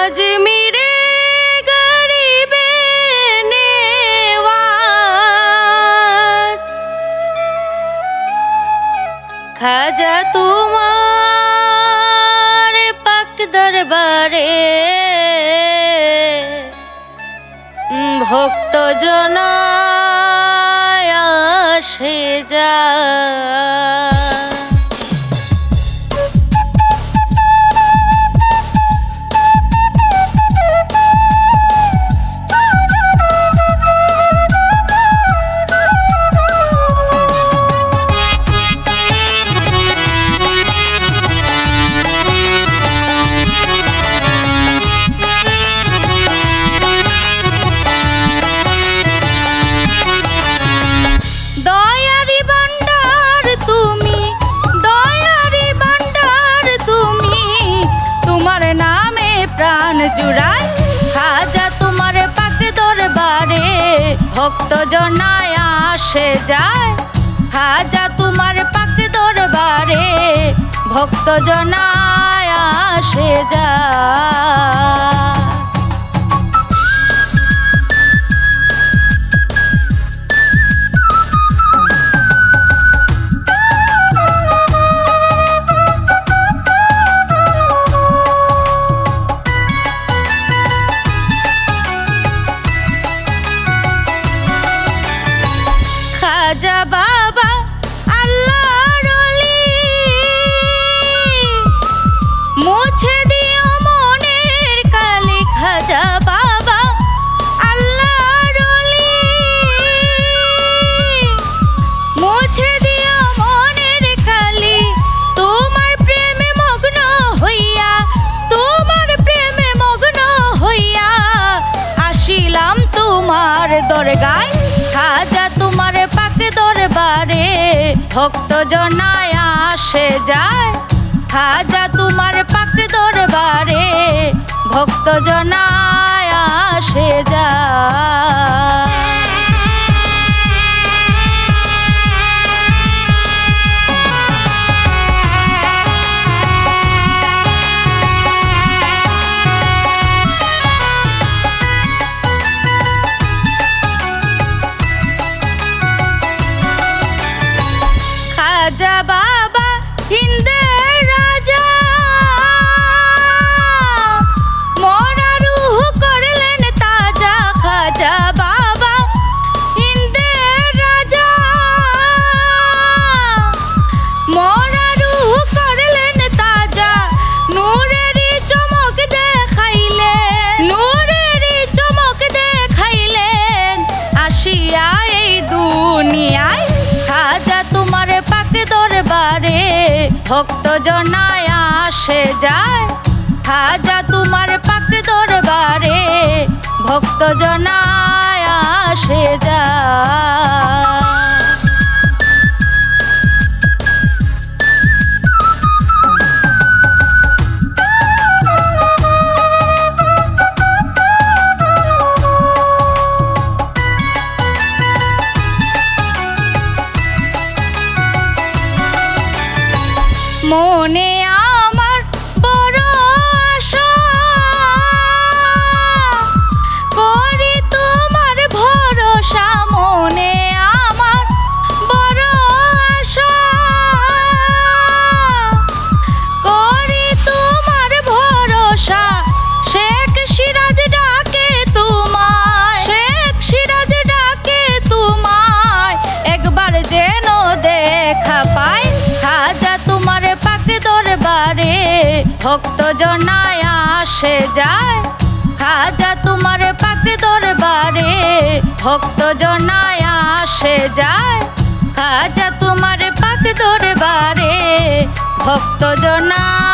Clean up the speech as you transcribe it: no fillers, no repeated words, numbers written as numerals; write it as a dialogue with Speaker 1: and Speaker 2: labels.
Speaker 1: अजमीरे गरीबे नेवाज खाजा तुम्हार पाक दरबारे भक्त जनाय আসে যায়। जुड़ाय खाजा तुम्हारे पाक दरबारे भक्त जनाय আসে যায়। खाजा तुम्हारे पाक दरबारे भक्त जनाय আসে যায়। खाजा बाबा अल्लाहर ओली मुछे दियो मनेर काली। खाजा बाबा अल्लाहर ओली मुछे दियो मनेर काली। तुम्हार प्रेमे मग्न हइया तुम्हार प्रेमे मग्न हइया आशिलाम तुम्हार दरगाय। खाजा तुम्हारे पाक दरबारे भक्त जनाय আসে যায়। खाजा तुम्हारे पाक दरबारे भक्त जनाय আসে যায়। खाजा बाबा हिंदेर राजा मोरा रूह करलेन ताजा। खाजा बाबा हिंदेर राजा मोरा रूह करलेन ताजा। नूरेरी चमक देखाइलेन नूरेरी चमक देखाइलेन आशिया এই দুনিয়ায়। खाजा तुम्हारे पाक दरबारे भक्त जनाय আসে যায়। खाजा तुम्हारे पाक दरबारे भक्त जनाय আসে যায়। মনে আমার বড় আশা করি তোমার ভরসা। মনে আমার বড় আশা করি তোমার ভরসা। শেখ সিরাজ ডাকে তোমায় শেখ সিরাজ ডাকে তোমায় একবার যেন দেখা পাই। খাজা तुम्हारे पाक दरबारे भक्त जनाय আসে যায়। खाजा तुम्हारे पाक दरबारे भक्त जनाय আসে যায়। खाजा तुम्हारे पाक दरबारे भक्त जनाय